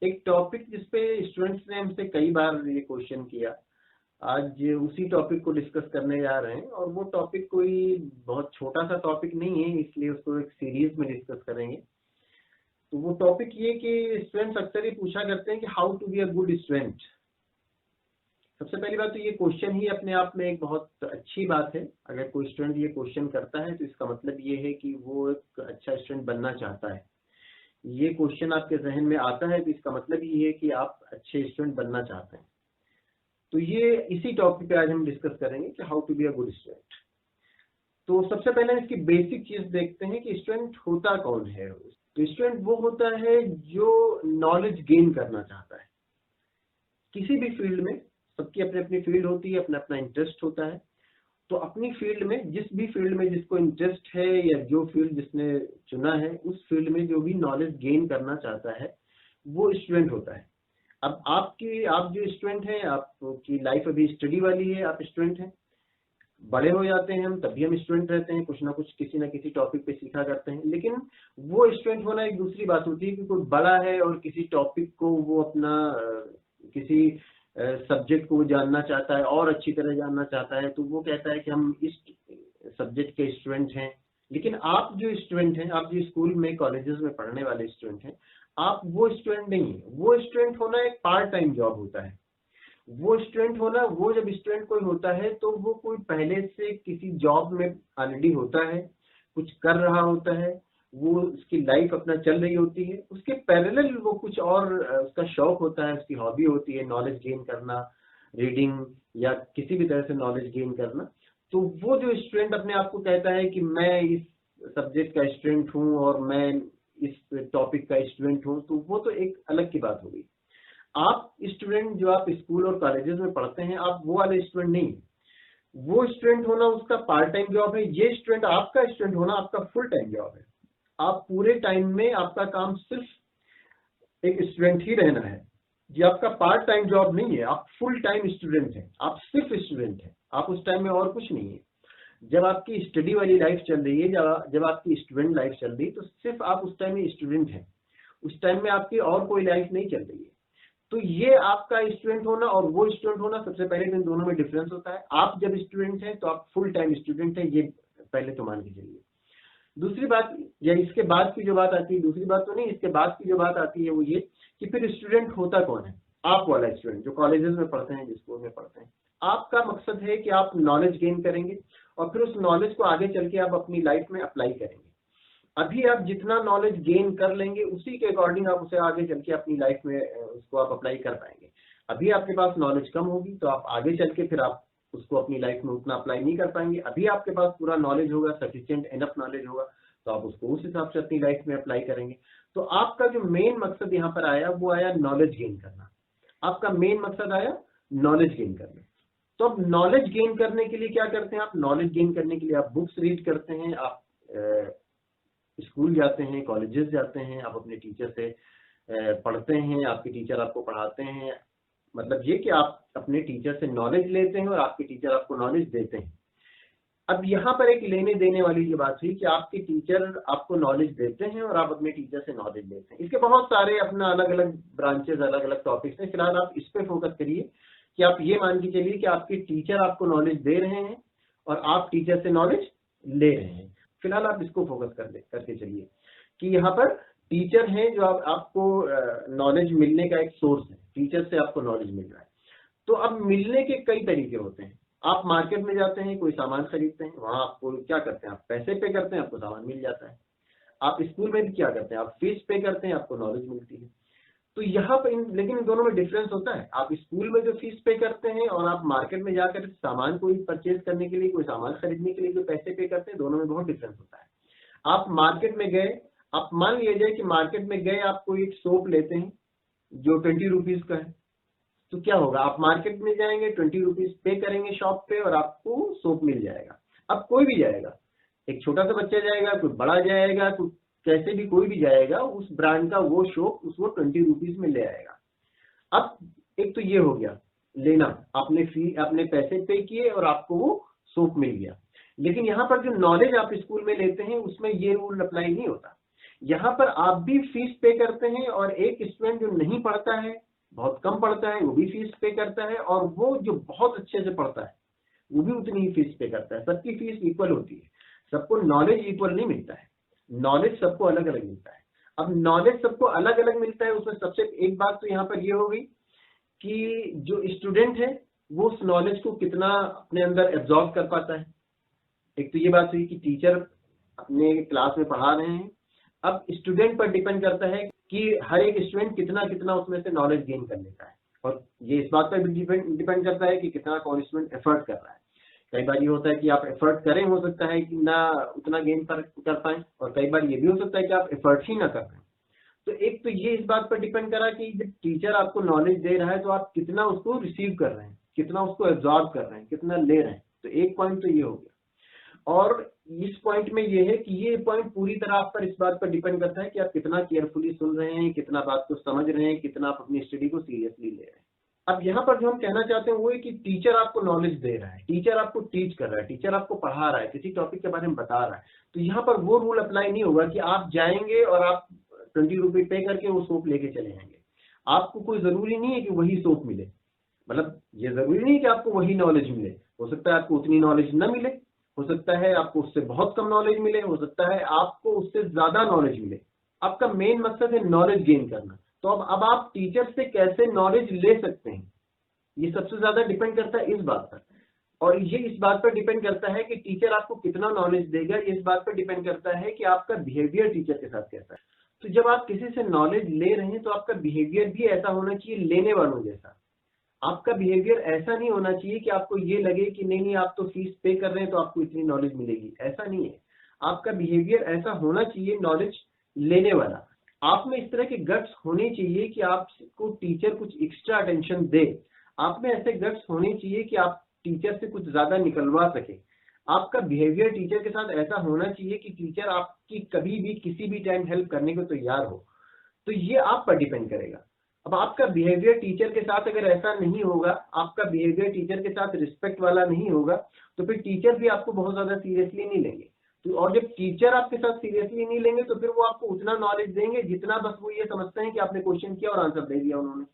एक टॉपिक जिसपे स्टूडेंट्स ने हमसे कई बार ये क्वेश्चन किया, आज उसी टॉपिक को डिस्कस करने जा रहे हैं। और वो टॉपिक कोई बहुत छोटा सा टॉपिक नहीं है, इसलिए उसको एक सीरीज में डिस्कस करेंगे। तो वो टॉपिक ये कि स्टूडेंट्स अक्सर ही पूछा करते हैं कि how to be a good student. सबसे पहली बात तो ये क्वेश्चन ही अपने आप में एक बहुत अच्छी बात है। अगर कोई स्टूडेंट ये क्वेश्चन करता है तो इसका मतलब ये है कि वो एक अच्छा स्टूडेंट बनना चाहता है। ये क्वेश्चन आपके जहन में आता है तो इसका मतलब ये है कि आप अच्छे स्टूडेंट बनना चाहते हैं। तो ये इसी टॉपिक पे आज हम डिस्कस करेंगे कि how to be a good student. तो सबसे पहले इसकी बेसिक चीज देखते हैं कि स्टूडेंट होता कौन है। तो स्टूडेंट वो होता है जो नॉलेज गेन करना चाहता है किसी भी फील्ड में। सबकी अपनी अपनी फील्ड होती है, अपना अपना इंटरेस्ट होता है। तो अपनी फील्ड में, जिस भी फील्ड में जिसको इंटरेस्ट है या जो फील्ड जिसने चुना है, उस फील्ड में जो भी नॉलेज गेन करना चाहता है वो स्टूडेंट होता है। अब आप जो स्टूडेंट हैं, आपकी लाइफ अभी स्टडी वाली है, आप स्टूडेंट हैं। बड़े हो जाते हैं हम, तभी हम स्टूडेंट रहते हैं, कुछ ना कुछ किसी ना किसी टॉपिक पे सीखा करते हैं। लेकिन वो स्टूडेंट होना एक दूसरी बात होती है कि कोई बड़ा है और किसी टॉपिक को वो अपना किसी सब्जेक्ट को जानना चाहता है और अच्छी तरह जानना चाहता है, तो वो कहता है कि हम इस सब्जेक्ट के स्टूडेंट हैं। लेकिन आप जो स्टूडेंट हैं, आप जो स्कूल में कॉलेजेस में पढ़ने वाले स्टूडेंट हैं, आप वो स्टूडेंट नहीं है। वो स्टूडेंट होना एक पार्ट टाइम जॉब होता है। वो स्टूडेंट होना, वो जब स्टूडेंट कोई होता है तो वो कोई पहले से किसी जॉब में ऑलरेडी होता है, कुछ कर रहा होता है, वो उसकी लाइफ अपना चल रही होती है, उसके पैरेलल वो कुछ और उसका शौक होता है, उसकी हॉबी होती है नॉलेज गेन करना, रीडिंग या किसी भी तरह से नॉलेज गेन करना। तो वो जो स्टूडेंट अपने आप को कहता है कि मैं इस सब्जेक्ट का स्टूडेंट हूँ और मैं इस टॉपिक का स्टूडेंट हूँ, तो वो तो एक अलग की बात हो गई। आप स्टूडेंट जो आप स्कूल और कॉलेजेस में पढ़ते हैं, आप वो वाले स्टूडेंट नहीं है। वो स्टूडेंट होना उसका पार्ट टाइम जॉब है। ये स्टूडेंट, आपका स्टूडेंट होना आपका फुल टाइम जॉब है। आप पूरे टाइम में आपका काम सिर्फ एक स्टूडेंट ही रहना है। ये आपका पार्ट टाइम जॉब नहीं है, आप फुल टाइम स्टूडेंट हैं, आप सिर्फ स्टूडेंट हैं, आप उस टाइम में और कुछ नहीं है। जब आपकी स्टडी वाली लाइफ चल रही है, जब आपकी स्टूडेंट लाइफ चल रही है, तो सिर्फ आप उस टाइम में स्टूडेंट हैं। उस टाइम में आपकी और कोई लाइफ नहीं चल रही है। तो ये आपका स्टूडेंट होना और वो स्टूडेंट होना, सबसे पहले तो इन दोनों में डिफरेंस होता है। आप जब स्टूडेंट हैं तो आप फुल टाइम स्टूडेंट हैं, ये पहले तो मान के चलिए। दूसरी बात, या इसके बाद की जो बात आती है, दूसरी बात तो नहीं, इसके बाद की जो बात आती है वो ये कि फिर स्टूडेंट होता कौन है। आप वाला स्टूडेंट जो कॉलेजेस में पढ़ते हैं, जिस स्कूल में पढ़ते हैं, आपका मकसद है कि आप नॉलेज गेन करेंगे और फिर उस नॉलेज को आगे चल के आप अपनी लाइफ में अप्लाई करेंगे। अभी आप जितना नॉलेज गेन कर लेंगे उसी के अकॉर्डिंग आप उसे आगे चल के अपनी लाइफ में उसको आप अप्लाई कर पाएंगे। अभी आपके पास नॉलेज कम होगी तो आप आगे चल के फिर आप उसको अपनी लाइफ में उतना अप्लाई नहीं कर पाएंगे। अभी आपके पास पूरा नॉलेज होगा, सफिशिएंट एनफ नॉलेज होगा, तो आप उसको उस हिसाब से अपनी लाइफ में अप्लाई करेंगे। तो आपका जो मेन मकसद यहाँ पर आया वो आया नॉलेज गेन करना। आपका मेन मकसद आया नॉलेज गेन करना। तो अब नॉलेज गेन करने के लिए क्या करते हैं आप? नॉलेज गेन करने के लिए आप बुक्स रीड करते हैं, आप स्कूल जाते हैं, कॉलेजेस जाते हैं, आप अपने टीचर से पढ़ते हैं, आपके टीचर आपको पढ़ाते हैं। मतलब ये कि आप अपने टीचर से नॉलेज लेते हैं और आपके टीचर आपको नॉलेज देते हैं। अब यहाँ पर एक लेने देने वाली ये बात हुई कि आपके टीचर आपको नॉलेज देते हैं और आप अपने टीचर से नॉलेज लेते हैं। इसके बहुत सारे अपना अलग अलग ब्रांचेस, अलग अलग टॉपिक्स हैं। फिलहाल आप इस पे फोकस करिए कि आप ये मान के चलिए कि आपके टीचर आपको नॉलेज दे रहे हैं और आप टीचर से नॉलेज ले रहे हैं। फिलहाल आप इसको फोकस करके चलिए कि यहाँ पर टीचर हैं जो आपको नॉलेज मिलने का एक सोर्स है। टीचर से आपको नॉलेज मिल रहा है। तो अब मिलने के कई तरीके होते हैं। आप मार्केट में जाते हैं, कोई सामान खरीदते हैं, वहां आपको क्या करते हैं? आप पैसे पे करते हैं, आपको सामान मिल जाता है। आप स्कूल में भी क्या करते हैं? आप फीस पे करते हैं, आपको नॉलेज मिलती है। तो यहाँ पर लेकिन इन दोनों में डिफरेंस होता है। आप स्कूल में जो फीस पे करते हैं और आप मार्केट में जाकर सामान कोई परचेज करने के लिए, कोई सामान खरीदने के लिए जो पैसे पे करते हैं, दोनों में बहुत डिफरेंस होता है। आप मार्केट में गए, आप मान लिया जाए कि मार्केट में गए, आप कोई एक सोप लेते हैं जो 20 रुपीज का है। तो क्या होगा? आप मार्केट में जाएंगे, 20 रुपीज पे करेंगे शॉप पे और आपको सोप मिल जाएगा। अब कोई भी जाएगा, एक छोटा सा बच्चा जाएगा, कोई बड़ा जाएगा, कोई कैसे भी कोई भी जाएगा, उस ब्रांड का वो सोप उसको 20 रुपीज में ले आएगा। अब एक तो ये हो गया लेना, आपने पैसे पे किए और आपको वो सोप मिल गया। लेकिन यहाँ पर जो नॉलेज आप स्कूल में लेते हैं उसमें ये रूल अप्लाई नहीं होता। यहाँ पर आप भी फीस पे करते हैं और एक स्टूडेंट जो नहीं पढ़ता है, बहुत कम पढ़ता है, वो भी फीस पे करता है, और वो जो बहुत अच्छे से पढ़ता है वो भी उतनी ही फीस पे करता है। सबकी फीस इक्वल होती है, सबको नॉलेज इक्वल नहीं मिलता है, नॉलेज सबको अलग अलग मिलता है। अब नॉलेज सबको अलग अलग मिलता है, उसमें सबसे एक बात तो यहाँ पर ये हो गई कि जो स्टूडेंट है वो उस नॉलेज को कितना अपने अंदर एब्जॉर्ब कर पाता है। एक तो ये बात हुई कि टीचर अपने क्लास में पढ़ा रहे हैं, अब स्टूडेंट पर डिपेंड करता है कि हर एक स्टूडेंट कितना कितना उसमें से नॉलेज गेन कर लेता है, और ये इस बात पर भी डिपेंड करता है कि कितना कौन स्टूडेंट एफर्ट कर रहा है। कई बार ये होता है कि आप एफर्ट करें, हो सकता है कि ना उतना गेन कर पाए, और कई बार ये भी हो सकता है कि आप एफर्ट ही ना कर पाए। तो एक तो ये इस बात पर डिपेंड करा कि जब टीचर आपको नॉलेज दे रहा है तो आप कितना उसको रिसीव कर रहे हैं, कितना उसको एब्जॉर्ब कर रहे हैं, कितना ले रहे हैं। तो एक पॉइंट तो ये हो गया। और इस पॉइंट में ये है कि ये पॉइंट पूरी तरह आप पर इस बात पर डिपेंड करता है कि आप कितना केयरफुली सुन रहे हैं, कितना बात को समझ रहे हैं, कितना आप अपनी स्टडी को सीरियसली ले रहे हैं। अब यहाँ पर जो हम कहना चाहते हैं वो है कि टीचर आपको नॉलेज दे रहा है, टीचर आपको टीच कर रहा है, टीचर आपको पढ़ा रहा है, किसी टॉपिक के बारे में बता रहा है, तो यहाँ पर वो रूल अप्लाई नहीं होगा कि आप जाएंगे और आप 20 रुपये पे करके वो सोप लेके चले जाएंगे। आपको कोई जरूरी नहीं है कि वही सोप मिले, मतलब ये जरूरी नहीं है कि आपको वही नॉलेज मिले। हो सकता है आपको उतनी नॉलेज न मिले, हो सकता है आपको उससे बहुत कम नॉलेज मिले, हो सकता है आपको उससे ज्यादा नॉलेज मिले। आपका मेन मकसद है नॉलेज गेन करना। तो अब आप टीचर से कैसे नॉलेज ले सकते हैं, ये सबसे ज्यादा डिपेंड करता है इस बात पर। और ये इस बात पर डिपेंड करता है कि टीचर आपको कितना नॉलेज देगा, ये इस बात पर डिपेंड करता है कि आपका बिहेवियर टीचर के साथ कैसा है। तो जब आप किसी से नॉलेज ले रहे हैं तो आपका बिहेवियर भी ऐसा होना चाहिए लेने वालों जैसा। आपका बिहेवियर ऐसा नहीं होना चाहिए कि आपको ये लगे कि नहीं नहीं आप तो फीस पे कर रहे हैं तो आपको इतनी नॉलेज मिलेगी, ऐसा नहीं है। आपका बिहेवियर ऐसा होना चाहिए नॉलेज लेने वाला। आप में इस तरह के गट्स होने चाहिए कि आपको टीचर कुछ एक्स्ट्रा अटेंशन दे। आप में ऐसे गट्स होने चाहिए कि आप टीचर से कुछ ज्यादा निकलवा सके। आपका बिहेवियर टीचर के साथ ऐसा होना चाहिए कि टीचर आपकी कभी भी किसी भी टाइम हेल्प करने को तैयार हो। तो ये आप पर डिपेंड करेगा। अब आपका बिहेवियर टीचर के साथ अगर ऐसा नहीं होगा, आपका बिहेवियर टीचर के साथ रिस्पेक्ट वाला नहीं होगा, तो फिर टीचर भी आपको बहुत ज्यादा सीरियसली नहीं लेंगे। तो और जब टीचर आपके साथ सीरियसली नहीं लेंगे तो फिर वो आपको उतना नॉलेज देंगे जितना बस वो ये समझते हैं कि आपने क्वेश्चन किया और आंसर दे दिया उन्होंने।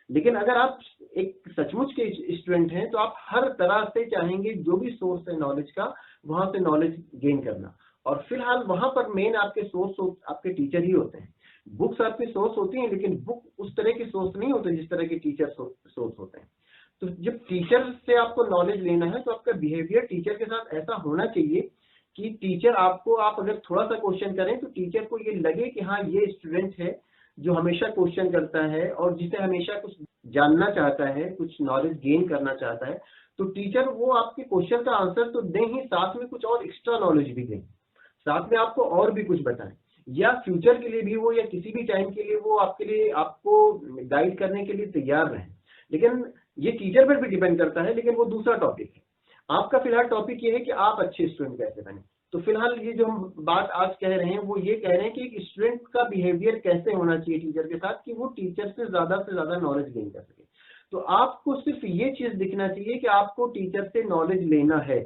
लेकिन अगर आप एक सचमुच के स्टूडेंट हैं तो आप हर तरह से चाहेंगे जो भी सोर्स है नॉलेज का, वहां से नॉलेज गेन करना। और फिलहाल वहां पर मेन आपके सोर्स आपके टीचर ही होते हैं। बुक्स आपके सोर्स होती हैं, लेकिन बुक उस तरह के सोर्स नहीं होते जिस तरह के टीचर सोर्स होते हैं। तो जब टीचर से आपको नॉलेज लेना है तो आपका बिहेवियर टीचर के साथ ऐसा होना चाहिए कि टीचर आपको, आप अगर थोड़ा सा क्वेश्चन करें तो टीचर को ये लगे कि हाँ ये स्टूडेंट है जो हमेशा क्वेश्चन करता है और जिसे हमेशा कुछ जानना चाहता है, कुछ नॉलेज गेन करना चाहता है। तो टीचर वो आपके क्वेश्चन का आंसर तो दें ही, साथ में कुछ और एक्स्ट्रा नॉलेज भी दें, साथ में आपको और भी कुछ बताएं, या फ्यूचर के लिए भी वो या किसी भी टाइम के लिए वो आपके लिए आपको गाइड करने के लिए तैयार रहें। लेकिन ये टीचर पर भी डिपेंड करता है, लेकिन वो दूसरा टॉपिक है। आपका फिलहाल टॉपिक ये है कि आप अच्छे स्टूडेंट कैसे बने। तो फिलहाल ये जो हम बात आज कह रहे हैं वो ये कह रहे हैं कि एक स्टूडेंट का बिहेवियर कैसे होना चाहिए टीचर के साथ कि वो टीचर से ज्यादा नॉलेज गेन कर सके। तो आपको सिर्फ ये चीज दिखना चाहिए कि आपको टीचर से नॉलेज लेना है,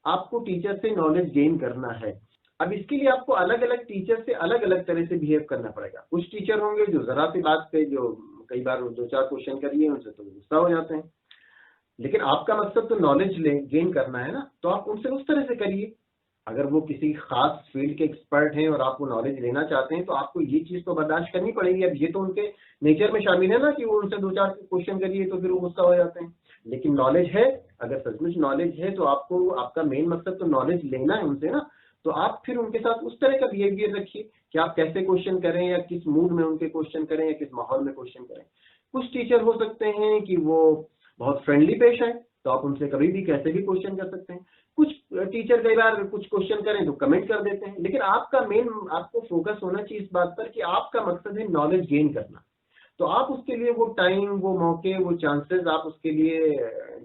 आपको टीचर से नॉलेज गेन करना है। अब इसके लिए आपको अलग अलग टीचर से अलग अलग तरह से बिहेव करना पड़ेगा। कुछ टीचर होंगे जो जरा सी बात पे, जो कई बार 2-4 क्वेश्चन करिए उनसे तो गुस्सा हो जाते हैं, लेकिन आपका मकसद तो नॉलेज गेन करना है ना, तो आप उनसे उस तरह से करिए। अगर वो किसी खास फील्ड के एक्सपर्ट हैं और आप वो नॉलेज लेना चाहते हैं तो आपको ये चीज तो बर्दाश्त करनी पड़ेगी। अब ये तो उनके नेचर में शामिल है ना कि वो उनसे 2-4 क्वेश्चन करिए तो फिर वो गुस्सा हो जाते हैं। लेकिन नॉलेज है, अगर सचमुच नॉलेज है तो आपको, आपका मेन मकसद तो नॉलेज लेना है उनसे ना, तो आप फिर उनके साथ उस तरह का बिहेवियर रखिए कि आप कैसे क्वेश्चन करें या किस मूड में उनके क्वेश्चन करें या किस माहौल में क्वेश्चन करें। कुछ टीचर हो सकते हैं कि वो बहुत फ्रेंडली पेश आए, तो आप उनसे कभी भी कैसे भी क्वेश्चन कर सकते हैं। कुछ टीचर कई बार कुछ क्वेश्चन करें तो कमेंट कर देते हैं, लेकिन आपका मेन, आपको फोकस होना चाहिए इस बात पर कि आपका मकसद है नॉलेज गेन करना। तो आप उसके लिए वो टाइम, वो मौके, वो चांसेस आप उसके लिए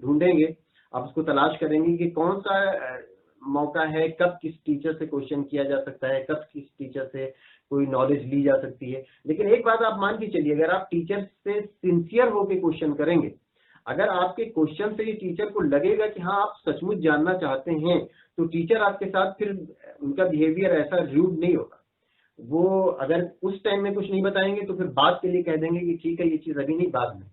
ढूंढेंगे, आप उसको तलाश करेंगे कि कौन सा मौका है, कब किस टीचर से क्वेश्चन किया जा सकता है, कब किस टीचर से कोई नॉलेज ली जा सकती है। लेकिन एक बात आप मान के चलिए, अगर आप टीचर से सिंसियर होकर क्वेश्चन करेंगे, अगर आपके क्वेश्चन से ये टीचर को लगेगा कि हाँ आप सचमुच जानना चाहते हैं, तो टीचर आपके साथ फिर उनका बिहेवियर ऐसा रूड नहीं होगा। वो अगर उस टाइम में कुछ नहीं बताएंगे तो फिर बाद के लिए कह देंगे कि ठीक है ये चीज़ अभी नहीं, बाद में।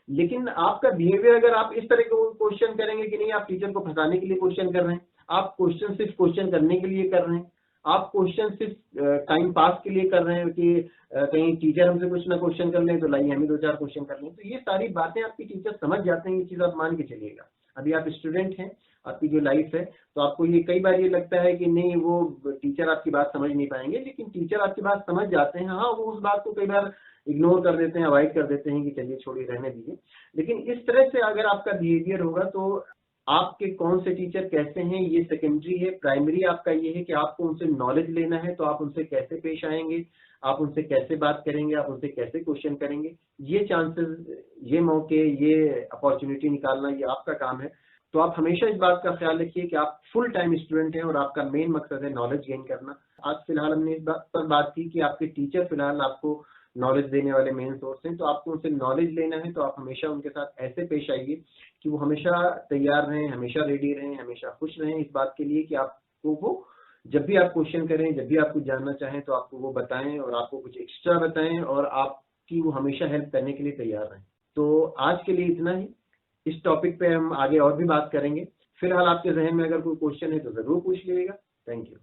लेकिन आपका बिहेवियर अगर आप इस तरह के क्वेश्चन करेंगे कि नहीं आप टीचर को फंसाने के लिए क्वेश्चन कर रहे हैं, आप क्वेश्चन सिर्फ क्वेश्चन करने के लिए कर रहे हैं, आप क्वेश्चन सिर्फ टाइम पास के लिए कर रहे हैं कि कहीं टीचर हमसे कुछ ना क्वेश्चन कर लें तो लाइए हम ही 2-4 क्वेश्चन कर लें, तो ये सारी बातें आपकी टीचर समझ जाते हैं, ये चीज़ आप मान के चलिएगा। अभी आप स्टूडेंट हैं, आपकी जो लाइफ है, तो आपको ये कई बार ये लगता है कि नहीं वो टीचर आपकी बात समझ नहीं पाएंगे, लेकिन टीचर आपकी बात समझ जाते हैं। हाँ, वो उस बात को कई बार इग्नोर कर देते हैं, अवॉइड कर देते हैं कि चलिए छोड़िए रहने दीजिए। लेकिन इस तरह से अगर आपका बिहेवियर होगा तो आपके कौन से टीचर कैसे हैं ये सेकेंडरी है। प्राइमरी आपका ये है कि आपको उनसे नॉलेज लेना है, तो आप उनसे कैसे पेश आएंगे, आप उनसे कैसे बात करेंगे, आप उनसे कैसे क्वेश्चन करेंगे, ये चांसेस, ये मौके, ये अपॉर्चुनिटी निकालना ये आपका काम है। तो आप हमेशा इस बात का ख्याल रखिए कि आप फुल टाइम स्टूडेंट हैं और आपका मेन मकसद है नॉलेज गेन करना। आज फिलहाल हमने इस बात पर बात की कि आपके टीचर फिलहाल आपको नॉलेज देने वाले मेन सोर्स हैं, तो आपको उनसे नॉलेज लेना है, तो आप हमेशा उनके साथ ऐसे पेश आइए कि वो हमेशा तैयार रहें, हमेशा रेडी रहें, हमेशा खुश रहें इस बात के लिए कि आपको वो जब भी आप क्वेश्चन करें, जब भी आप कुछ जानना चाहें तो आपको वो बताएं और आपको कुछ एक्स्ट्रा बताएं और आपकी वो हमेशा हेल्प करने के लिए तैयार रहें। तो आज के लिए इतना ही। इस टॉपिक पे हम आगे और भी बात करेंगे। फिलहाल आपके जहन में अगर कोई क्वेश्चन है तो ज़रूर पूछ लीजिएगा। Thank you.